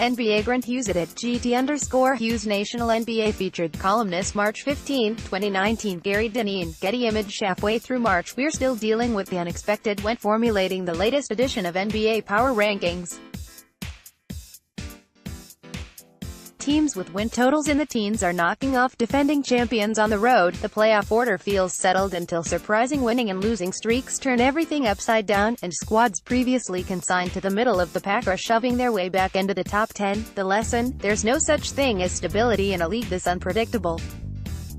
NBAGrant Hughes at @GT_Hughes National NBA featured columnist March 15, 2019 Gary Dineen, Getty ImagesHalfway through March we're still dealing with the unexpected when formulating the latest edition of NBA Power Rankings. Teams with win totals in the teens are knocking off defending champions on the road. The playoff order feels settled until surprising winning and losing streaks turn everything upside down, and squads previously consigned to the middle of the pack are shoving their way back into the top 10. The lesson: there's no such thing as stability in a league this unpredictable.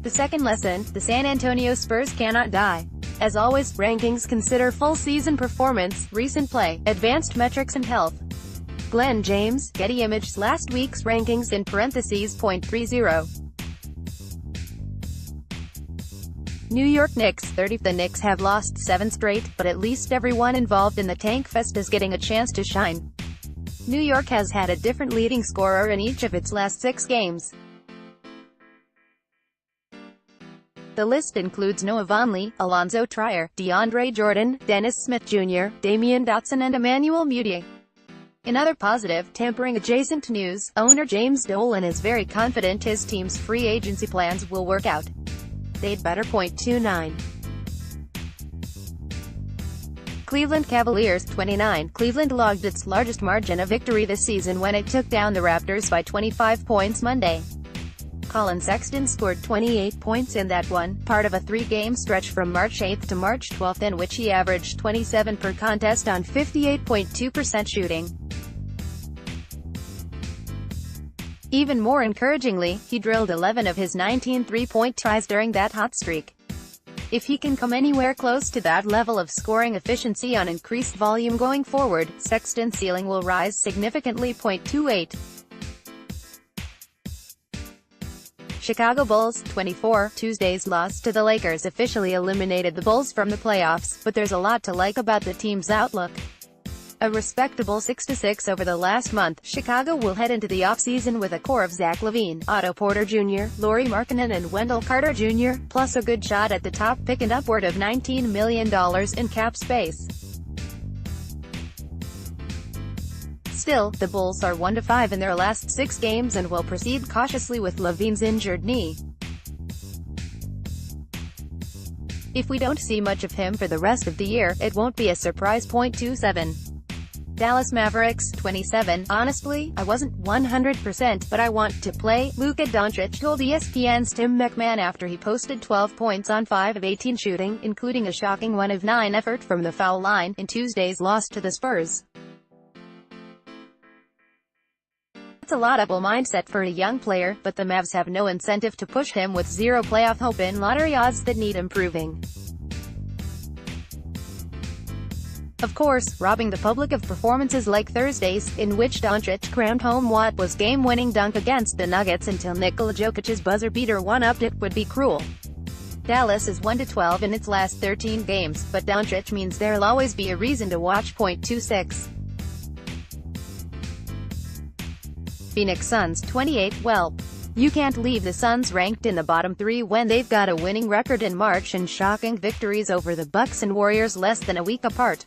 The second lesson: the San Antonio Spurs cannot die. As always, rankings consider full season performance, recent play, advanced metrics and health. Glenn James, Getty Images. Last week's rankings in parentheses .30. New York Knicks 30. The Knicks have lost 7 straight, but at least everyone involved in the tank fest is getting a chance to shine. New York has had a different leading scorer in each of its last 6 games. The list includes Noah Vonleh, Alonzo Trier, DeAndre Jordan, Dennis Smith Jr., Damian Dotson and Emmanuel Mudiay. In other positive, tampering-adjacent news, owner James Dolan is very confident his team's free agency plans will work out. They'd better. .29. Cleveland Cavaliers 29. Cleveland logged its largest margin of victory this season when it took down the Raptors by 25 points Monday. Colin Sexton scored 28 points in that one, part of a 3-game stretch from March 8 to March 12 in which he averaged 27 per contest on 58.2% shooting. Even more encouragingly, he drilled 11 of his 19 three-point tries during that hot streak. If he can come anywhere close to that level of scoring efficiency on increased volume going forward, Sexton's ceiling will rise significantly. .28. Chicago Bulls 24. Tuesday's loss to the Lakers officially eliminated the Bulls from the playoffs, but there's a lot to like about the team's outlook. A respectable 6-6 over the last month, Chicago will head into the offseason with a core of Zach LaVine, Otto Porter Jr., Lauri Markkanen and Wendell Carter Jr., plus a good shot at the top pick and upward of $19 million in cap space. Still, the Bulls are 1-5 in their last 6 games and will proceed cautiously with LaVine's injured knee. If we don't see much of him for the rest of the year, it won't be a surprise. .27. Dallas Mavericks 27. Honestly, I wasn't 100%, but I want to play. Luka Doncic told ESPN's Tim McMahon after he posted 12 points on 5 of 18 shooting, including a shocking 1 of 9 effort from the foul line, in Tuesday's loss to the Spurs. It's a laudable mindset for a young player, but the Mavs have no incentive to push him with zero playoff hope in lottery odds that need improving. Of course, robbing the public of performances like Thursday's, in which Doncic crammed home what was game-winning dunk against the Nuggets until Nikola Jokic's buzzer beater one-upped it, would be cruel. Dallas is 1-12 in its last 13 games, but Doncic means there'll always be a reason to watch. .26. Phoenix Suns 28. Well, you can't leave the Suns ranked in the bottom 3 when they've got a winning record in March and shocking victories over the Bucks and Warriors less than a week apart.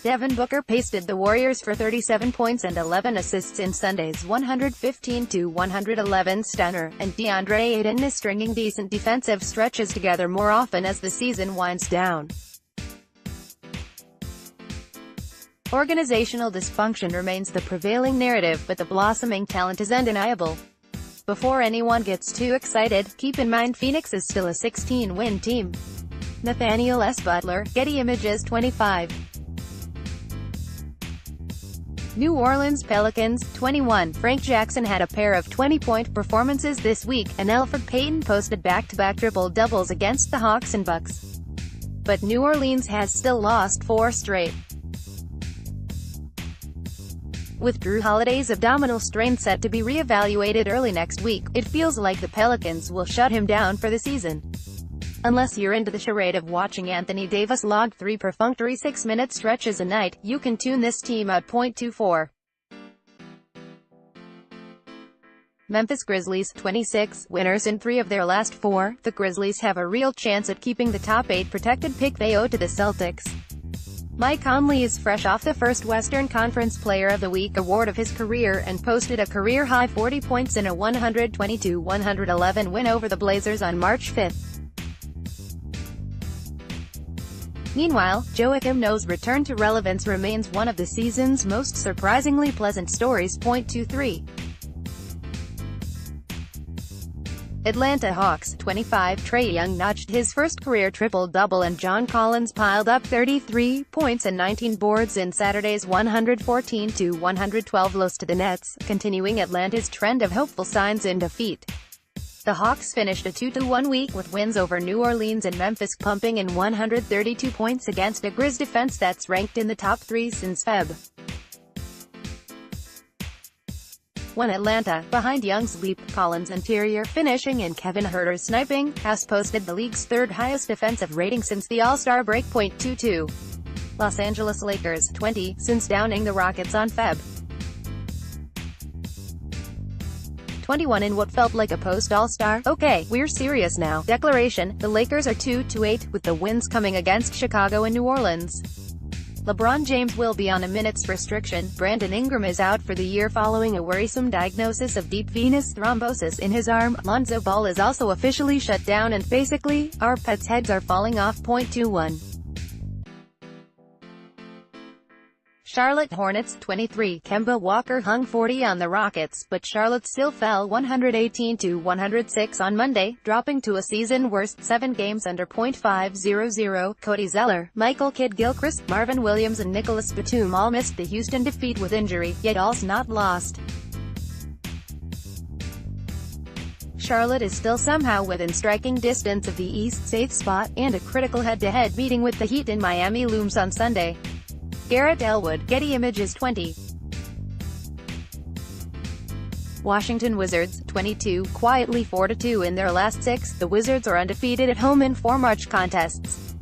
Devin Booker pasted the Warriors for 37 points and 11 assists in Sunday's 115-111 stunner, and DeAndre Ayton is stringing decent defensive stretches together more often as the season winds down. Organizational dysfunction remains the prevailing narrative, but the blossoming talent is undeniable. Before anyone gets too excited, keep in mind Phoenix is still a 16-win team. Nathaniel S. Butler, Getty Images 25. New Orleans Pelicans 21. Frank Jackson had a pair of 20-point performances this week, and Elfrid Payton posted back-to-back triple-doubles against the Hawks and Bucks. But New Orleans has still lost 4 straight. With Jrue Holiday's abdominal strain set to be re-evaluated early next week, it feels like the Pelicans will shut him down for the season. Unless you're into the charade of watching Anthony Davis log 3 perfunctory 6-minute stretches a night, you can tune this team out. .24. Memphis Grizzlies 26. Winners in 3 of their last 4, the Grizzlies have a real chance at keeping the top 8 protected pick they owe to the Celtics. Mike Conley is fresh off the first Western Conference Player of the Week award of his career and posted a career-high 40 points in a 122-111 win over the Blazers on March 5. Meanwhile, Joakim Noah's return to relevance remains one of the season's most surprisingly pleasant stories. 23. Atlanta Hawks, 25, Trae Young notched his first career triple-double and John Collins piled up 33 points and 19 boards in Saturday's 114-112 loss to the Nets, continuing Atlanta's trend of hopeful signs in defeat. The Hawks finished a 2-1 week with wins over New Orleans and Memphis, pumping in 132 points against a Grizz defense that's ranked in the top 3 since Feb. 1 Atlanta, behind Young's leap, Collins' interior finishing and Kevin Huerter's sniping, has posted the league's third highest defensive rating since the All-Star break. 22. Los Angeles Lakers, 20, since downing the Rockets on Feb. 21 in what felt like a post-All-Star, "Okay, we're serious now" declaration. The Lakers are 2-8, with the wins coming against Chicago and New Orleans. LeBron James will be on a minutes restriction. Brandon Ingram is out for the year following a worrisome diagnosis of deep venous thrombosis in his arm. Lonzo Ball is also officially shut down, and basically, our pets' heads are falling off. 21. Charlotte Hornets, 23, Kemba Walker hung 40 on the Rockets, but Charlotte still fell 118-106 on Monday, dropping to a season-worst 7 games under .500. Cody Zeller, Michael Kidd-Gilchrist, Marvin Williams and Nicholas Batum all missed the Houston defeat with injury, yet all's not lost. Charlotte is still somehow within striking distance of the East's 8th spot, and a critical head-to-head meeting with the Heat in Miami looms on Sunday. Garrett Elwood, Getty Images. 20. Washington Wizards, 22, quietly 4-2 in their last 6. The Wizards are undefeated at home in 4 March contests.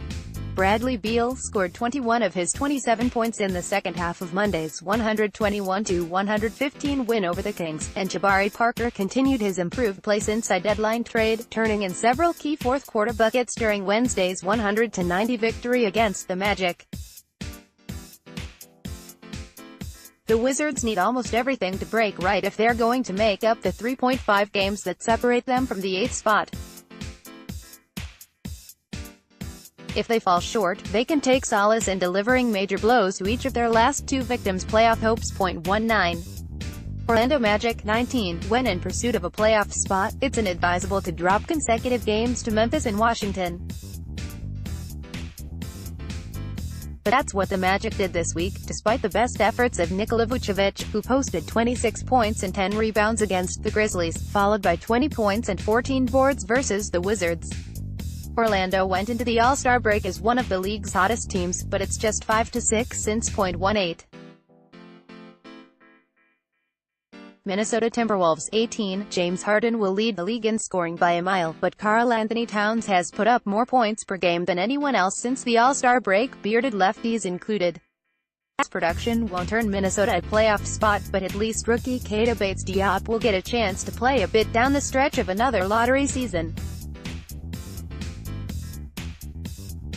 Bradley Beal scored 21 of his 27 points in the second half of Monday's 121-115 win over the Kings, and Jabari Parker continued his improved play since the deadline trade, turning in several key fourth-quarter buckets during Wednesday's 100-90 victory against the Magic. The Wizards need almost everything to break right if they're going to make up the 3.5 games that separate them from the 8th spot. If they fall short, they can take solace in delivering major blows to each of their last 2 victims' playoff hopes. 19. Orlando Magic, 19, when in pursuit of a playoff spot, it's inadvisable to drop consecutive games to Memphis and Washington. But that's what the Magic did this week, despite the best efforts of Nikola Vucevic, who posted 26 points and 10 rebounds against the Grizzlies, followed by 20 points and 14 boards versus the Wizards. Orlando went into the All-Star break as one of the league's hottest teams, but it's just 5-6 since .18. Minnesota Timberwolves, 18, James Harden will lead the league in scoring by a mile, but Karl-Anthony Towns has put up more points per game than anyone else since the All-Star break, bearded lefties included. His production won't earn Minnesota a playoff spot, but at least rookie Keita Bates-Diop will get a chance to play a bit down the stretch of another lottery season.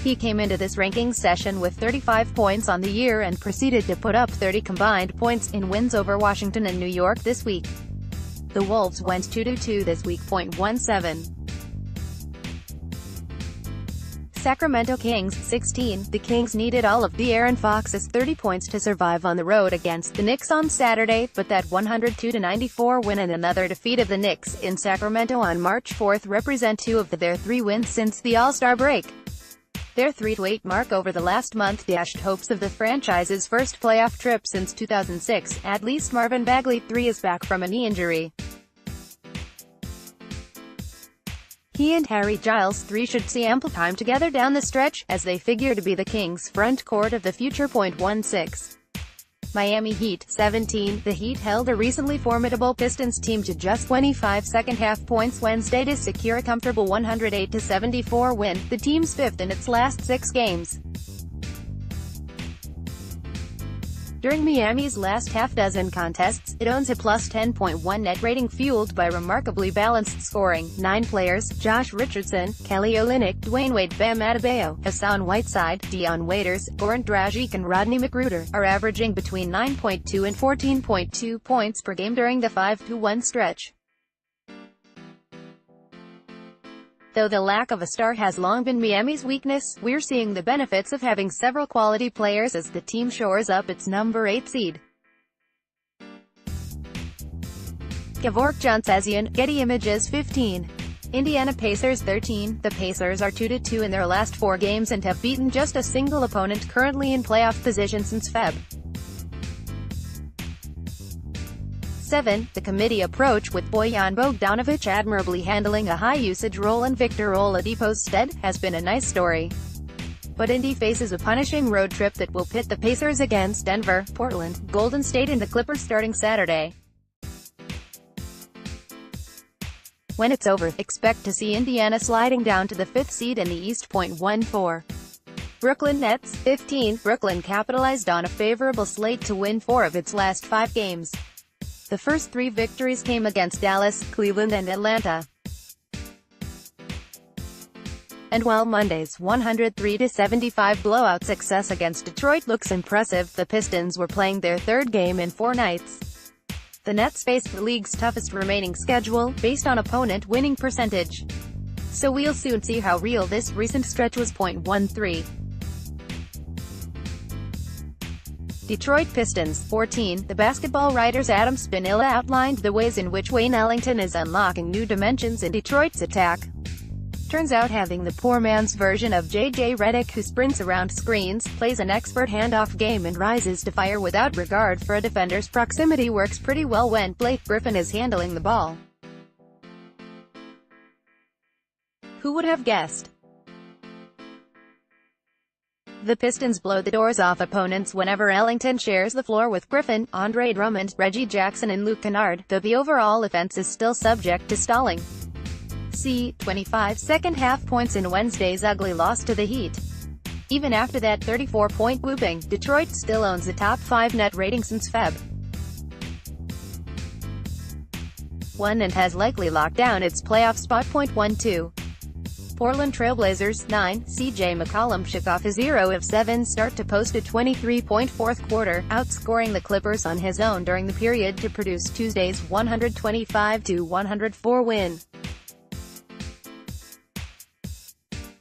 He came into this rankings session with 35 points on the year and proceeded to put up 30 combined points in wins over Washington and New York this week. The Wolves went 2-2 this week. 17. Sacramento Kings, 16. The Kings needed all of De'Aaron Fox's 30 points to survive on the road against the Knicks on Saturday, but that 102-94 win and another defeat of the Knicks in Sacramento on March 4 represent 2 of their 3 wins since the All-Star break. Their 3-8 mark over the last month dashed hopes of the franchise's first playoff trip since 2006. At least Marvin Bagley, 3, is back from a knee injury. He and Harry Giles, 3, should see ample time together down the stretch, as they figure to be the Kings' front court of the future. 16. Miami Heat, 17. The Heat held a recently formidable Pistons team to just 25 second-half points Wednesday to secure a comfortable 108-74 win, the team's 5th in its last 6 games. During Miami's last half-dozen contests, it owns a plus 10.1 net rating fueled by remarkably balanced scoring. 9 players: Josh Richardson, Kelly Olynyk, Dwayne Wade, Bam Adebayo, Hassan Whiteside, Dion Waiters, Goran Dragic and Rodney McGruder, are averaging between 9.2 and 14.2 points per game during the 5-1 stretch. Though the lack of a star has long been Miami's weakness, we're seeing the benefits of having several quality players as the team shores up its number 8 seed. Gevork Johnsazian, Getty Images 15. Indiana Pacers 13. The Pacers are 2-2 in their last 4 games and have beaten just a single opponent currently in playoff position since Feb. 7. The committee approach, with Bojan Bogdanovic admirably handling a high-usage role in Victor Oladipo's stead, has been a nice story. But Indy faces a punishing road trip that will pit the Pacers against Denver, Portland, Golden State and the Clippers starting Saturday. When it's over, expect to see Indiana sliding down to the 5th seed in the East. 14. Brooklyn Nets 15. Brooklyn capitalized on a favorable slate to win 4 of its last 5 games. The first 3 victories came against Dallas, Cleveland and Atlanta. And while Monday's 103-75 blowout success against Detroit looks impressive, the Pistons were playing their 3rd game in 4 nights. The Nets faced the league's toughest remaining schedule, based on opponent winning percentage. So we'll soon see how real this recent stretch was. 13. Detroit Pistons 14. The basketball writer's Adam Spinella outlined the ways in which Wayne Ellington is unlocking new dimensions in Detroit's attack. Turns out having the poor man's version of J.J. Redick, who sprints around screens, plays an expert handoff game and rises to fire without regard for a defender's proximity, works pretty well when Blake Griffin is handling the ball. Who would have guessed? The Pistons blow the doors off opponents whenever Ellington shares the floor with Griffin, Andre Drummond, Reggie Jackson and Luke Kennard, though the overall offense is still subject to stalling. See 25 second-half points in Wednesday's ugly loss to the Heat. Even after that 34-point whooping, Detroit still owns the top 5 net rating since Feb. 1 and has likely locked down its playoff spot. 12. Portland Trailblazers 9. CJ McCollum shook off his 0 of 7 start to post a 23-point fourth quarter, outscoring the Clippers on his own during the period to produce Tuesday's 125-104 win.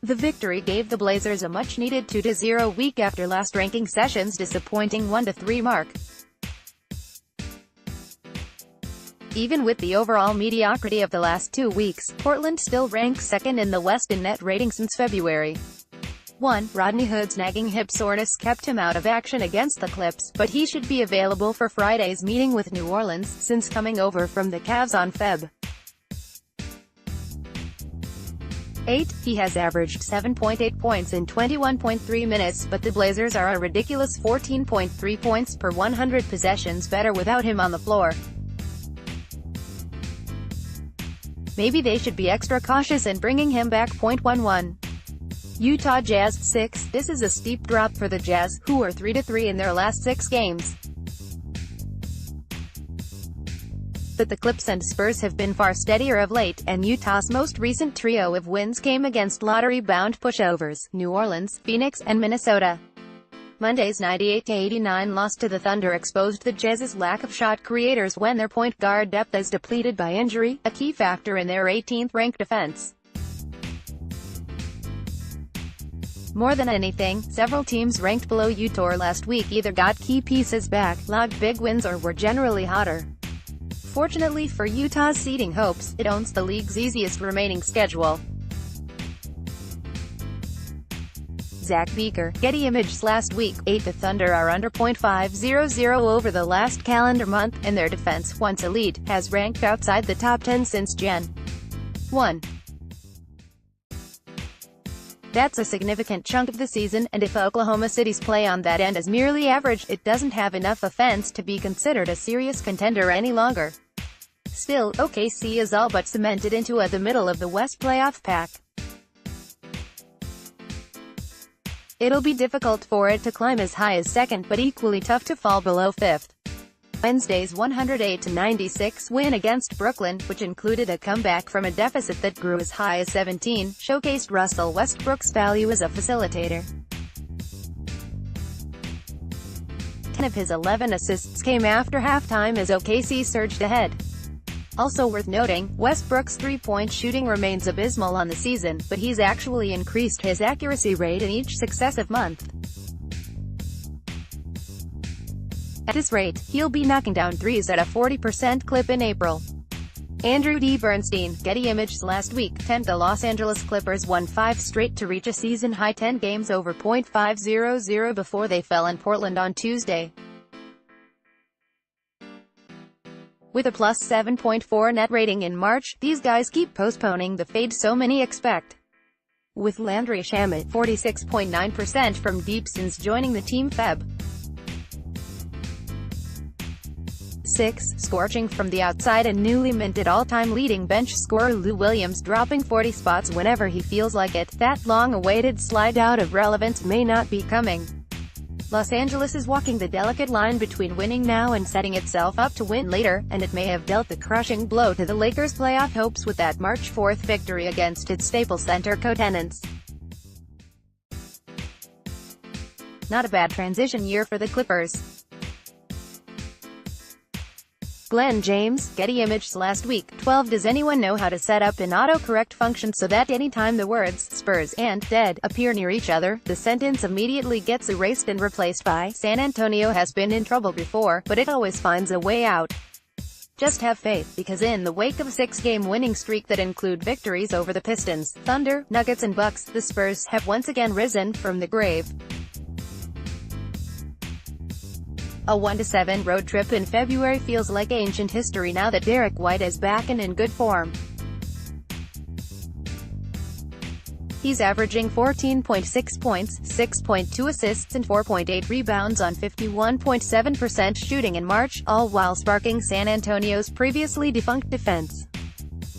The victory gave the Blazers a much-needed 2-0 week after last ranking session's disappointing 1-3 mark. Even with the overall mediocrity of the last 2 weeks, Portland still ranks 2nd in the West in net rating since February. 1. Rodney Hood's nagging hip soreness kept him out of action against the Clips, but he should be available for Friday's meeting with New Orleans, since coming over from the Cavs on Feb. 8. He has averaged 7.8 points in 21.3 minutes, but the Blazers are a ridiculous 14.3 points per 100 possessions better without him on the floor. Maybe they should be extra cautious in bringing him back. 11. Utah Jazz 6. This is a steep drop for the Jazz, who are 3-3 in their last 6 games. But the Clips and Spurs have been far steadier of late, and Utah's most recent trio of wins came against lottery-bound pushovers, New Orleans, Phoenix, and Minnesota. Monday's 98-89 loss to the Thunder exposed the Jazz's lack of shot creators when their point guard depth is depleted by injury, a key factor in their 18th-ranked defense. More than anything, several teams ranked below Utah last week either got key pieces back, logged big wins or were generally hotter. Fortunately for Utah's seeding hopes, it owns the league's easiest remaining schedule. Zach Beaker, Getty Images. Last week, 8. The Thunder are under .500 over the last calendar month, and their defense, once elite, has ranked outside the top 10 since Gen. 1. That's a significant chunk of the season, and if Oklahoma City's play on that end is merely average, it doesn't have enough offense to be considered a serious contender any longer. Still, OKC is all but cemented into the middle of the West playoff pack. It'll be difficult for it to climb as high as second, but equally tough to fall below fifth. Wednesday's 108-96 win against Brooklyn, which included a comeback from a deficit that grew as high as 17, showcased Russell Westbrook's value as a facilitator. 10 of his 11 assists came after halftime as OKC surged ahead. Also worth noting, Westbrook's three-point shooting remains abysmal on the season, but he's actually increased his accuracy rate in each successive month. At this rate, he'll be knocking down threes at a 40% clip in April. Andrew D. Bernstein, Getty Images. Last week, 10th, the Los Angeles Clippers won 5 straight to reach a season-high 10 games over .500 before they fell in Portland on Tuesday. With a plus 7.4 net rating in March, these guys keep postponing the fade so many expect. With Landry Shamet, 46.9% from deep since joining the team Feb. 6, scorching from the outside and newly minted all-time leading bench scorer Lou Williams dropping 40 spots whenever he feels like it. That long-awaited slide out of relevance may not be coming. Los Angeles is walking the delicate line between winning now and setting itself up to win later, and it may have dealt the crushing blow to the Lakers' playoff hopes with that March 4th victory against its Staples Center co-tenants. Not a bad transition year for the Clippers. Glenn James, Getty Images. Last week, 12. Does anyone know how to set up an autocorrect function so that anytime the words Spurs and dead appear near each other, the sentence immediately gets erased and replaced by San Antonio has been in trouble before, but it always finds a way out. Just have faith, because in the wake of a 6-game winning streak that include victories over the Pistons, Thunder, Nuggets and Bucks, the Spurs have once again risen from the grave. A 1-7 road trip in February feels like ancient history now that Derek White is back and in good form. He's averaging 14.6 points, 6.2 assists and 4.8 rebounds on 51.7% shooting in March, all while sparking San Antonio's previously defunct defense.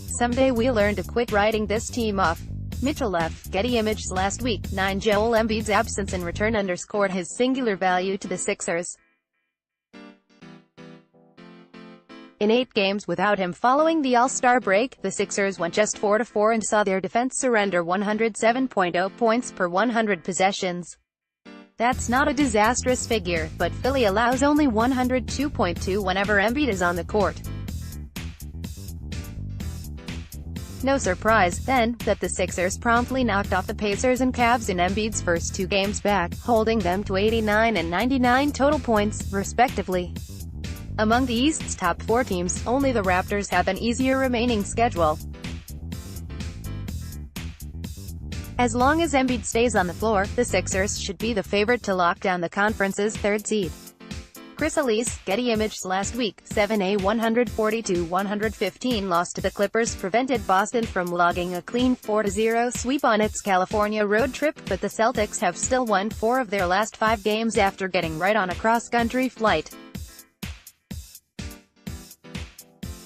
Someday we'll learn to quit writing this team off. Mitchell F. Getty Images. Last week, 9. Joel Embiid's absence in return underscored his singular value to the Sixers. In 8 games without him following the All-Star break, the Sixers went just 4-4 and saw their defense surrender 107.0 points per 100 possessions. That's not a disastrous figure, but Philly allows only 102.2 whenever Embiid is on the court. No surprise, then, that the Sixers promptly knocked off the Pacers and Cavs in Embiid's first 2 games back, holding them to 89 and 99 total points, respectively. Among the East's top 4 teams, only the Raptors have an easier remaining schedule. As long as Embiid stays on the floor, the Sixers should be the favorite to lock down the conference's 3rd seed. Chris Elise, Getty Images. Last week, 7A 142-115 loss to the Clippers prevented Boston from logging a clean 4-0 sweep on its California road trip, but the Celtics have still won 4 of their last 5 games after getting right on a cross-country flight.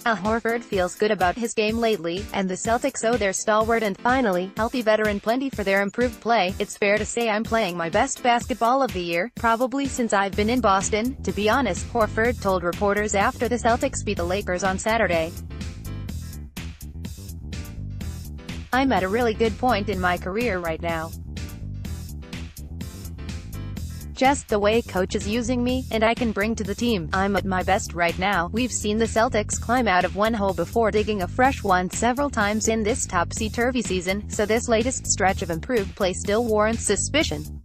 Al Horford feels good about his game lately, and the Celtics owe their stalwart and finally healthy veteran plenty for their improved play. It's fair to say I'm playing my best basketball of the year, probably since I've been in Boston, to be honest, Horford told reporters after the Celtics beat the Lakers on Saturday. I'm at a really good point in my career right now. Just the way coach is using me, and I can bring to the team. I'm at my best right now. We've seen the Celtics climb out of one hole before digging a fresh one several times in this topsy-turvy season, so this latest stretch of improved play still warrants suspicion.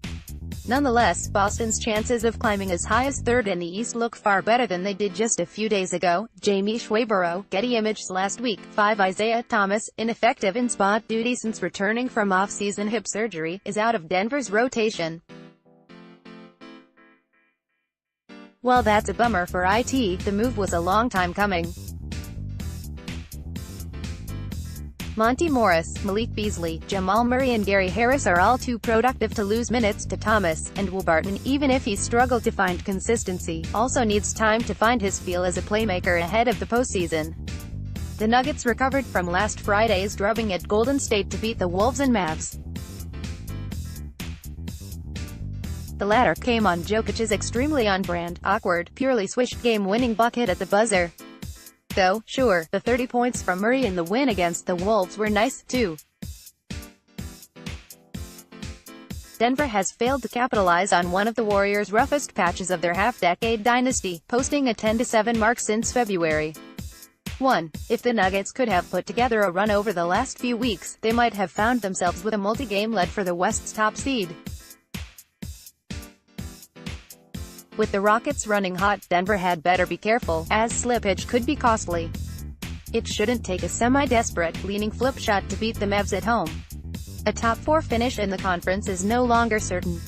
Nonetheless, Boston's chances of climbing as high as 3rd in the East look far better than they did just a few days ago. Jamie Schwaberow, Getty Images. Last week, 5. Isaiah Thomas, ineffective in spot duty since returning from off-season hip surgery, is out of Denver's rotation. Well, that's a bummer for IT, the move was a long time coming. Monty Morris, Malik Beasley, Jamal Murray and Gary Harris are all too productive to lose minutes to Thomas, and Will Barton, even if he struggled to find consistency, also needs time to find his feel as a playmaker ahead of the postseason. The Nuggets recovered from last Friday's drubbing at Golden State to beat the Wolves and Mavs. The latter came on Jokic's extremely on-brand, awkward, purely swished game-winning bucket at the buzzer. Though, sure, the 30 points from Murray in the win against the Wolves were nice, too. Denver has failed to capitalize on one of the Warriors' roughest patches of their half-decade dynasty, posting a 10-7 mark since February 1. If the Nuggets could have put together a run over the last few weeks, they might have found themselves with a multi-game lead for the West's top seed. With the Rockets running hot, Denver had better be careful, as slippage could be costly. It shouldn't take a semi-desperate, leaning flip shot to beat the Mavs at home. A top 4 finish in the conference is no longer certain.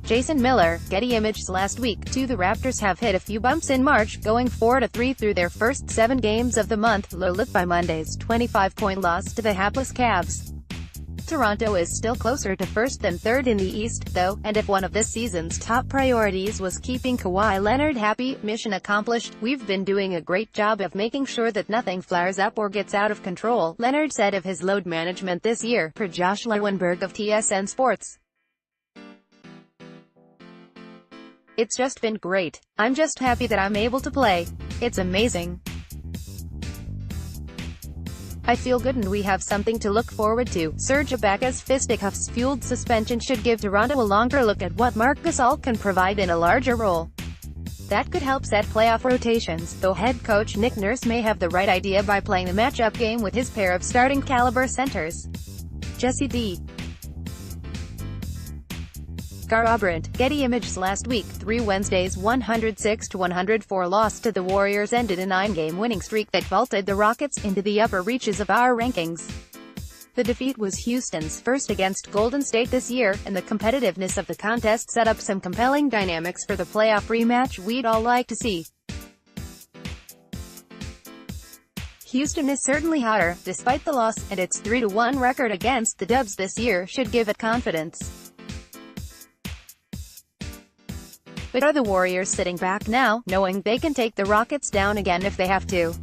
Jason Miller, Getty Images. Last week, too, the Raptors have hit a few bumps in March, going 4-3 through their first 7 games of the month, lit by Monday's 25-point loss to the hapless Cavs. Toronto is still closer to first than third in the East, though, and if one of this season's top priorities was keeping Kawhi Leonard happy, mission accomplished. We've been doing a great job of making sure that nothing flares up or gets out of control, Leonard said of his load management this year, per Josh Lewenberg of TSN Sports. It's just been great. I'm just happy that I'm able to play. It's amazing. I feel good and we have something to look forward to. Serge Ibaka's fisticuffs-fueled suspension should give Toronto a longer look at what Marc Gasol can provide in a larger role. That could help set playoff rotations, though head coach Nick Nurse may have the right idea by playing the matchup game with his pair of starting-caliber centers. Jesse D. Garbrant, Getty Images. Last week, 3 Wednesdays 106-104 loss to the Warriors ended a 9-game winning streak that vaulted the Rockets into the upper reaches of our rankings. The defeat was Houston's first against Golden State this year, and the competitiveness of the contest set up some compelling dynamics for the playoff rematch we'd all like to see. Houston is certainly hotter, despite the loss, and its 3-1 record against the Dubs this year should give it confidence. But are the Warriors sitting back now, knowing they can take the Rockets down again if they have to?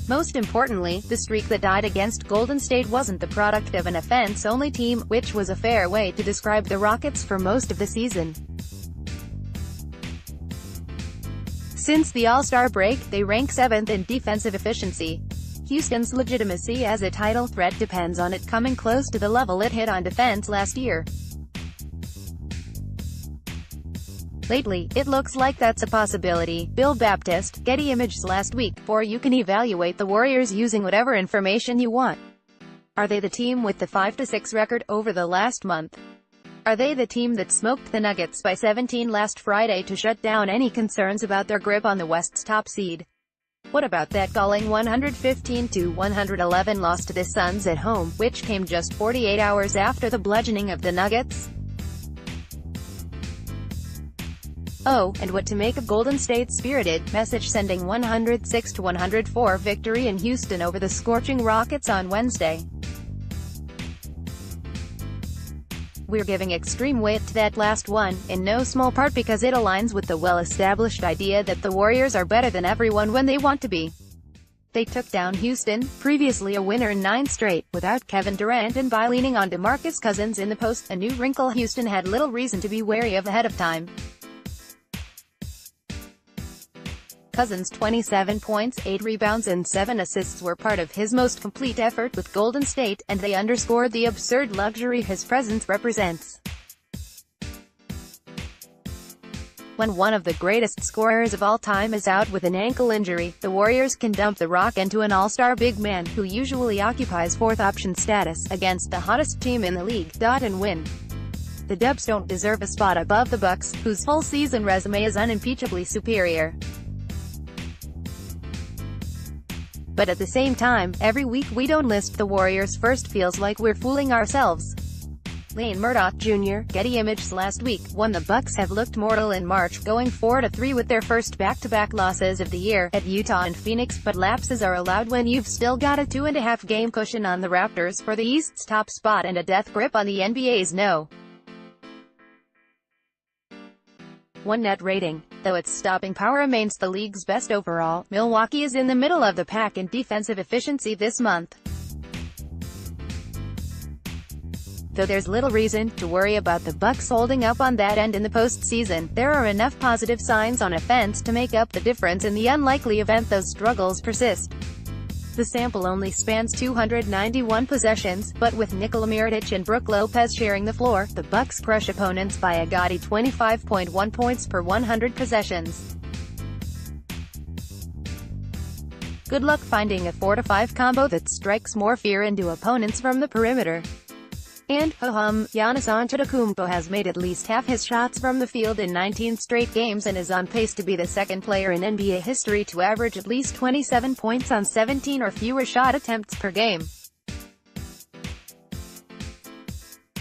Most importantly, the streak that died against Golden State wasn't the product of an offense-only team, which was a fair way to describe the Rockets for most of the season. Since the All-Star break, they rank 7th in defensive efficiency. Houston's legitimacy as a title threat depends on it coming close to the level it hit on defense last year. Lately, it looks like that's a possibility. Bill Baptist, Getty Images. Last week, for you can evaluate the Warriors using whatever information you want. Are they the team with the 5-6 record over the last month? Are they the team that smoked the Nuggets by 17 last Friday to shut down any concerns about their grip on the West's top seed? What about that galling 115-111 loss to the Suns at home, which came just 48 hours after the bludgeoning of the Nuggets? Oh, and what to make of Golden State's spirited, message-sending 106-104 victory in Houston over the scorching Rockets on Wednesday. We're giving extreme weight to that last one, in no small part because it aligns with the well-established idea that the Warriors are better than everyone when they want to be. They took down Houston, previously a winner in 9 straight, without Kevin Durant, and by leaning on DeMarcus Cousins in the post, a new wrinkle Houston had little reason to be wary of ahead of time. Cousins' 27 points, 8 rebounds and 7 assists were part of his most complete effort with Golden State, and they underscored the absurd luxury his presence represents. When one of the greatest scorers of all time is out with an ankle injury, the Warriors can dump the rock into an all-star big man, who usually occupies 4th option status, against the hottest team in the league, and win. The Dubs don't deserve a spot above the Bucks, whose full season resume is unimpeachably superior. But at the same time, every week we don't list the Warriors first feels like we're fooling ourselves. Lane Murdoch Jr., Getty Images. Last week, the Bucks have looked mortal in March, going 4-3 with their first back-to-back losses of the year, at Utah and Phoenix, but lapses are allowed when you've still got a 2.5-game cushion on the Raptors for the East's top spot and a death grip on the NBA's no. 1 net rating. Though its stopping power remains the league's best overall, Milwaukee is in the middle of the pack in defensive efficiency this month. Though there's little reason to worry about the Bucks holding up on that end in the postseason, there are enough positive signs on offense to make up the difference in the unlikely event those struggles persist. The sample only spans 291 possessions, but with Nikola Mirotic and Brook Lopez sharing the floor, the Bucks crush opponents by a gaudy 25.1 points per 100 possessions. Good luck finding a 4-5 combo that strikes more fear into opponents from the perimeter. And, Giannis Antetokounmpo has made at least half his shots from the field in 19 straight games and is on pace to be the second player in NBA history to average at least 27 points on 17 or fewer shot attempts per game.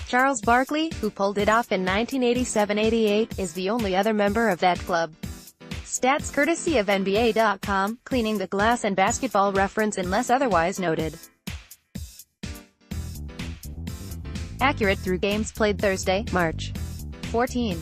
Charles Barkley, who pulled it off in 1987-88, is the only other member of that club. Stats courtesy of NBA.com, cleaning the glass and Basketball Reference unless otherwise noted. Accurate through games played Thursday, March 14.